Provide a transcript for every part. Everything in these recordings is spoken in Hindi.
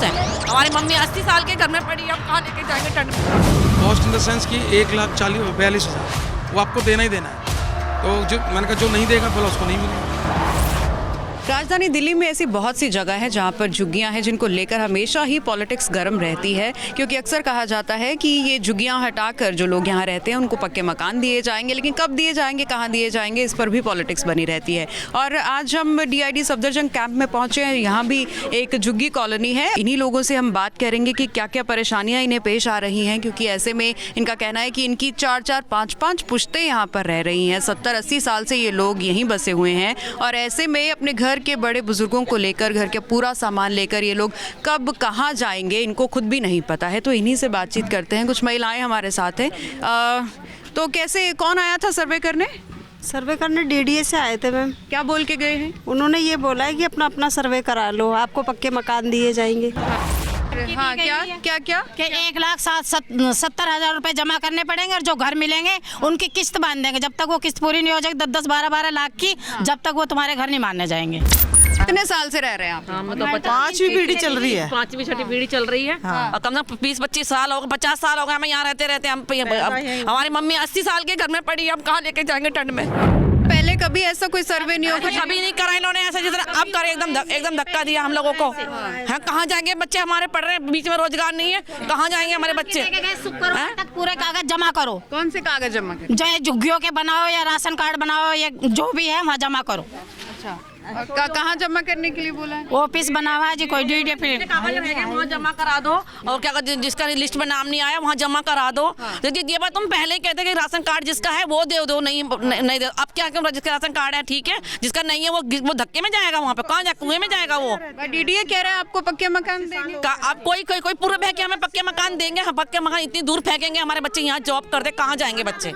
खुश हैं। हमारी मम्मी 80 साल के घर में पड़ी है, अब कहाँ लेके जाएंगे ठंड में। कॉस्ट इन द सेंस कि 1,42,000 वो आपको देना ही देना है। तो जो मैंने कहा जो नहीं देगा बोला उसको नहीं मिलेगा। राजधानी दिल्ली में ऐसी बहुत सी जगह है जहां पर झुग्गियां हैं जिनको लेकर हमेशा ही पॉलिटिक्स गर्म रहती है, क्योंकि अक्सर कहा जाता है कि ये झुग्गियां हटाकर जो लोग यहां रहते हैं उनको पक्के मकान दिए जाएंगे, लेकिन कब दिए जाएंगे, कहां दिए जाएंगे, इस पर भी पॉलिटिक्स बनी रहती है। और आज हम DID सफदरजंग कैंप में पहुंचे हैं। यहाँ भी एक झुग्गी कॉलोनी है। इन्हीं लोगों से हम बात करेंगे कि क्या क्या परेशानियाँ इन्हें पेश आ रही हैं, क्योंकि ऐसे में इनका कहना है कि इनकी 4-4, 5-5 पुश्तें यहाँ पर रह रही हैं। 70-80 साल से ये लोग यहीं बसे हुए हैं और ऐसे में अपने घर के बड़े बुजुर्गों को लेकर, घर के पूरा सामान लेकर ये लोग कब कहाँ जाएंगे इनको खुद भी नहीं पता है। तो इन्हीं से बातचीत करते हैं। कुछ महिलाएं हमारे साथ हैं। तो कैसे, कौन आया था सर्वे करने? सर्वे करने DDA से आए थे मैम। क्या बोल के गए हैं? उन्होंने ये बोला है कि अपना अपना सर्वे करा लो, आपको पक्के मकान दिए जाएंगे। हाँ, क्या कि 1,70,000 रुपए जमा करने पड़ेंगे और जो घर मिलेंगे उनकी किस्त बांध देंगे। जब तक वो किस्त पूरी नहीं हो जाएगी 10-10, 12-12 लाख की, जब तक वो तुम्हारे घर नहीं मानने जाएंगे। कितने साल से रह रहे हैं आप? मतलब 5वीं पीढ़ी चल रही है। 5वीं 6वीं पीढ़ी चल रही है। और कम से कम 20-25 साल हो गए, 50 साल हो गए हमें यहाँ रहते हमारी मम्मी 80 साल के घर में पड़ी है, अब कहाँ लेके जाएंगे ठंड में। पहले कभी ऐसा कोई सर्वे नहीं होगा? कभी नहीं करा इन्होंने ऐसा, जिस तरह अब करे एकदम धक्का दिया हम लोगों को। हैं, कहाँ जाएंगे बच्चे हमारे, पढ़ रहे हैं, बीच में रोजगार नहीं है, कहाँ जाएंगे हमारे बच्चे? तक पूरे कागज जमा करो। कौन से कागज जमा करें? चाहे झुग्गियों के बनाओ या राशन कार्ड बनाओ या जो भी है वहाँ जमा करो। अच्छा, कहाँ जमा करने के लिए बोला है? ऑफिस बना हुआ है जी, कोई DDA फिर वहाँ जमा करा दो, और क्या कहते हैं, जिसका लिस्ट में नाम नहीं आया वहाँ जमा करा दो। ये बात तुम पहले ही कहते कि राशन कार्ड जिसका है वो दे दो, नहीं दे। अब क्या, जिसका राशन कार्ड है ठीक है, जिसका नहीं है वो धक्के में जाएगा, वहाँ पे कहाँ कुएं में जाएगा वो। DDA कह रहा है आपको पक्के मकान देंगे। अब कोई पूर्व है कि हमें पक्के मकान देंगे, हम पक्के मकान इतनी दूर फेंकेंगे, हमारे बच्चे यहाँ जॉब करते कहाँ जाएंगे बच्चे?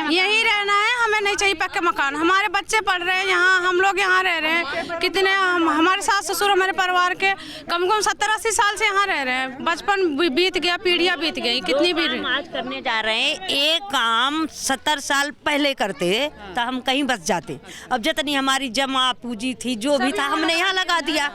यही रहना है, हमें नहीं चाहिए पक्के मकान। हमारे बच्चे पढ़ रहे हैं यहाँ, हम लोग यहाँ रह रहे हैं। कितने हमारे सास ससुर हमारे परिवार के कम 70-80 साल से यहाँ रह रहे हैं। बचपन बीत गया, पीढ़ियाँ बीत गई, कितनी भी। आज करने जा रहे हैं एक काम 70 साल पहले करते तो हम कहीं बस जाते। अब जितनी हमारी जमा पूंजी थी, जो भी था, हमने यहाँ लगा दिया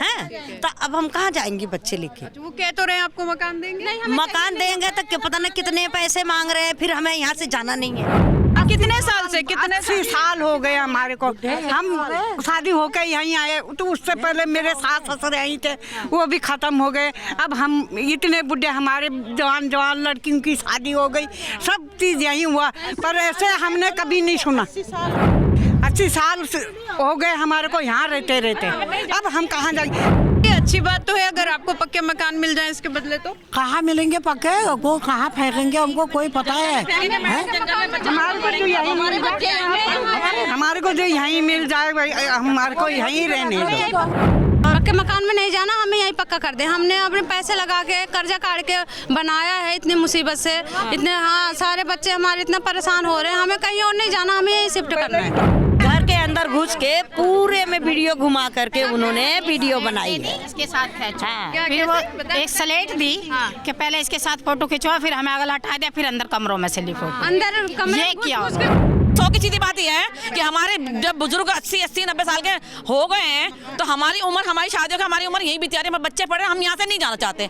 है, तो अब हम कहाँ जाएंगे बच्चे लेके? वो कह तो रहे हैं आपको मकान देंगे। मकान देंगे तो क्या पता नहीं कितने पैसे मांग रहे हैं, फिर हमें यहाँ से जाना नहीं है। कितने साल से? कितने 80 साल हो गए हमारे को। हम शादी होकर यहीं आए, तो उससे पहले मेरे सास ससुर यहीं थे, वो भी खत्म हो गए। अब हम इतने बुढ़े, हमारे जवान लड़कियों की शादी हो गई, सब चीज़ यहीं हुआ, पर ऐसे हमने कभी नहीं सुना। 80 साल हो गए हमारे को यहाँ रहते रहते, अब हम कहाँ जाएंगे? अच्छी बात तो है अगर आपको पक्के मकान मिल जाए, इसके बदले तो कहाँ मिलेंगे पक्के, वो कहाँ फेंकेंगे हमको कोई पता है? हमारे को जो यहीं मिल जाए, हमारे को यहीं रहने दो। पक्के मकान में नहीं जाना, हमें यहीं पक्का कर दे। हमने अपने पैसे लगा के कर्जा काट के बनाया है, इतनी मुसीबत से, इतने, हाँ, सारे बच्चे हमारे इतना परेशान हो रहे हैं। हमें कहीं और नहीं जाना, हमें यहीं शिफ्ट करना है। घर के अंदर घुस के पूरे में वीडियो घुमा करके उन्होंने वीडियो बनाई है। इसके साथ फिर वो एक स्लेट दी कि पहले इसके साथ फोटो खिंचवा, फिर हमें अगला हटा दिया, फिर अंदर कमरों में से ली फोटो। अंदर कमरे ये किया। सौ की सीधी बात यह है कि हमारे जब बुजुर्ग 80-90 साल के हो गए हैं, तो हमारी उम्र, हमारी शादियों की हमारी उम्र यही बीती आ रही है। बच्चे पढ़े, हम यहाँ से नहीं जाना चाहते।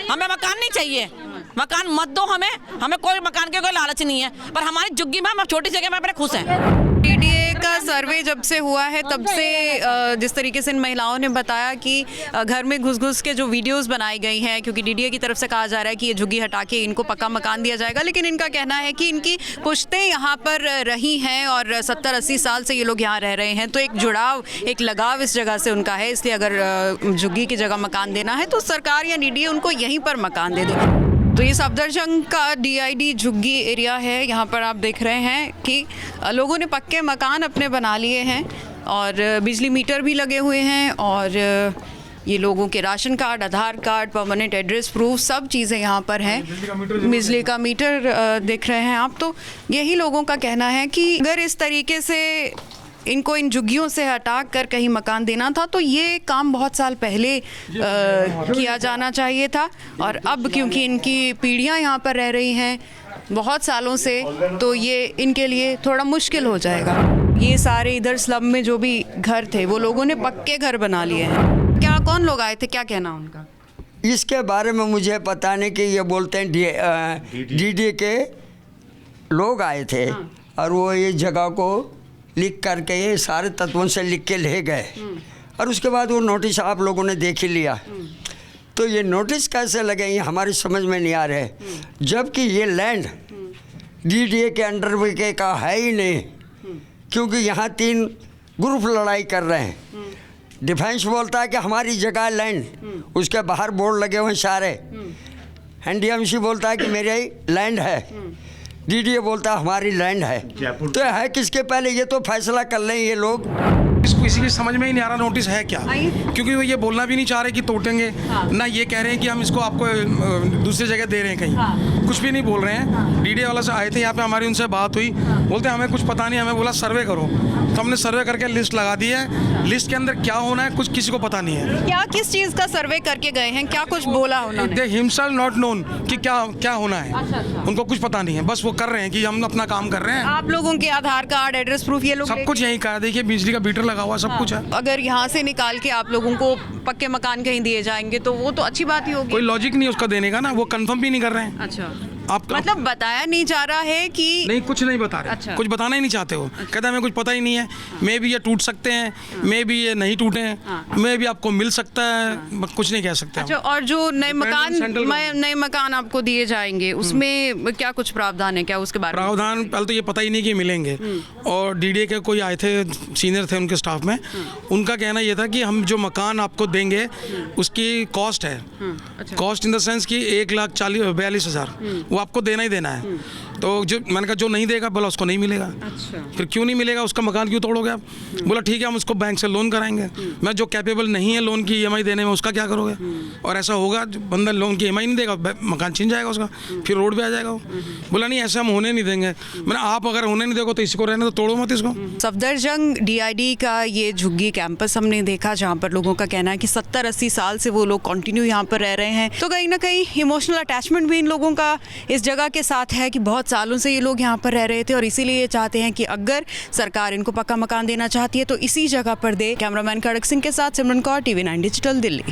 हमें मकान नहीं चाहिए, मकान मत दो हमें कोई मकान के कोई लालच नहीं है, पर हमारी झुग्गी में हम छोटी जगह में अपने खुश हैं। DDA का सर्वे जब से हुआ है तब से जिस तरीके से इन महिलाओं ने बताया कि घर में घुस के जो वीडियोस बनाई गई हैं, क्योंकि DDA की तरफ से कहा जा रहा है कि ये झुग्गी हटा के इनको पक्का मकान दिया जाएगा, लेकिन इनका कहना है कि इनकी पुश्तें यहाँ पर रही हैं और 70-80 साल से ये लोग यहाँ रह रहे हैं, तो एक जुड़ाव, एक लगाव इस जगह से उनका है। इसलिए अगर झुग्गी की जगह मकान देना है तो सरकार या DDA उनको यहीं पर मकान दे देगी। तो ये सफदरजंग का DID झुग्गी एरिया है। यहाँ पर आप देख रहे हैं कि लोगों ने पक्के मकान अपने बना लिए हैं और बिजली मीटर भी लगे हुए हैं, और ये लोगों के राशन कार्ड, आधार कार्ड, परमानेंट एड्रेस प्रूफ, सब चीज़ें यहाँ पर हैं। बिजली का मीटर देख रहे हैं आप। तो यही लोगों का कहना है कि अगर इस तरीके से इनको इन झुग्गियों से हटा कर कहीं मकान देना था तो ये काम बहुत साल पहले किया जाना चाहिए था, और अब क्योंकि इनकी पीढ़ियाँ यहाँ पर रह रही हैं बहुत सालों से, तो ये इनके लिए थोड़ा मुश्किल हो जाएगा। ये सारे इधर स्लम में जो भी घर थे वो लोगों ने पक्के घर बना लिए हैं। क्या कौन लोग आए थे, क्या कहना उनका? इसके बारे में मुझे पता नहीं कि ये बोलते हैं डीडी के लोग आए थे और वो ये जगह को लिख करके ये सारे तत्वों से लिख के ले गए और उसके बाद वो नोटिस आप लोगों ने देख ही लिया। तो ये नोटिस कैसे लगे ये हमारी समझ में नहीं आ रहे, जबकि ये लैंड डीडीए के अंडर के का है ही नहीं, क्योंकि यहाँ 3 ग्रुप लड़ाई कर रहे हैं। डिफेंस बोलता है कि हमारी जगह लैंड, उसके बाहर बोर्ड लगे हुए सारे। एनडीएमसी बोलता है कि मेरे लैंड है, डीडीए बोलता है हमारी लैंड है। तो है किसके पहले, ये तो फैसला कर लें ये लोग। इसको इसीलिए समझ में ही नहीं आ रहा नोटिस है क्या, क्योंकि वो ये बोलना भी नहीं चाह रहे कि तोड़ेंगे, ना ये कह रहे हैं कि हम इसको आपको दूसरी जगह दे रहे हैं कहीं, कुछ भी नहीं बोल रहे हैं। डीडीए वाला से आए थे यहाँ पे, हमारी उनसे बात हुई, बोलते हमें कुछ पता नहीं, हमें बोला सर्वे करो, तो हमने सर्वे करके लिस्ट लगा दी है। लिस्ट के अंदर क्या होना है कुछ किसी को पता नहीं है। क्या किस चीज़ का सर्वे करके गए हैं, क्या कुछ बोला उन्होंने? दे हिमसेल्फ नॉट नोन कि क्या होना है। उनको कुछ पता नहीं है, बस वो कर रहे हैं कि हम अपना काम कर रहे हैं। आप लोगों के आधार कार्ड, एड्रेस प्रूफ ये लोग सब कुछ यहीं का, देखिए बिजली का मीटर लगा हुआ, सब कुछ है। अगर यहाँ से निकाल के आप लोगों को पक्के मकान कहीं दिए जाएंगे तो वो तो अच्छी बात ही होगी। कोई लॉजिक नहीं उसका देने का ना, वो कंफर्म भी नहीं कर रहे हैं। अच्छा, आप मतलब बताया नहीं जा रहा है कि नहीं, कुछ नहीं बता रहे। अच्छा। कुछ बताना ही नहीं चाहते हो, कहते हैं हमें कुछ पता ही नहीं है। मे भी ये टूट सकते हैं, मे भी ये नहीं टूटे हैं, मे भी आपको मिल सकता है, कुछ नहीं कह सकते। अच्छा, और जो नए मकान आपको दिए जाएंगे उसमें क्या कुछ प्रावधान है क्या, उसके बारे में? प्रावधान पहले तो ये पता ही नहीं कि मिलेंगे। और डीडीए के कोई आए थे, सीनियर थे उनके स्टाफ में, उनका कहना ये था कि हम जो मकान आपको देंगे उसकी कॉस्ट है, कॉस्ट इन द सेंस कि 1,42,000 वो आपको देना ही देना है। तो जो मैंने कहा जो नहीं देगा बोला उसको नहीं मिलेगा। अच्छा। फिर क्यों नहीं मिलेगा, उसका मकान क्यों तोड़ोगे आप? बोला ठीक है हम उसको बैंक से लोन कराएंगे। मैं जो कैपेबल नहीं है लोन की ईएमआई देने में उसका क्या करोगे? और ऐसा होगा बंदा लोन की ईएमआई नहीं देगा, मकान छीन जाएगा उसका, फिर रोड पे आ जाएगा वो। बोला नहीं ऐसा हम होने नहीं देंगे। मैंने आप अगर होने नहीं दोगे तो इसको रहने तो तोड़ो मत इसको। सफदरजंग डीआईडी का ये झुग्गी कैंपस हमने देखा, जहाँ पर लोगों का कहना है कि 70-80 साल से वो लोग कंटिन्यू यहाँ पर रह रहे हैं। तो कहीं ना कहीं इमोशनल अटैचमेंट भी इन लोगों का इस जगह के साथ है कि बहुत सालों से ये लोग यहाँ पर रह रहे थे और इसीलिए ये चाहते हैं कि अगर सरकार इनको पक्का मकान देना चाहती है तो इसी जगह पर दे। कैमरामैन खड़क सिंह के साथ सिमरन कौर, TV9 डिजिटल, दिल्ली।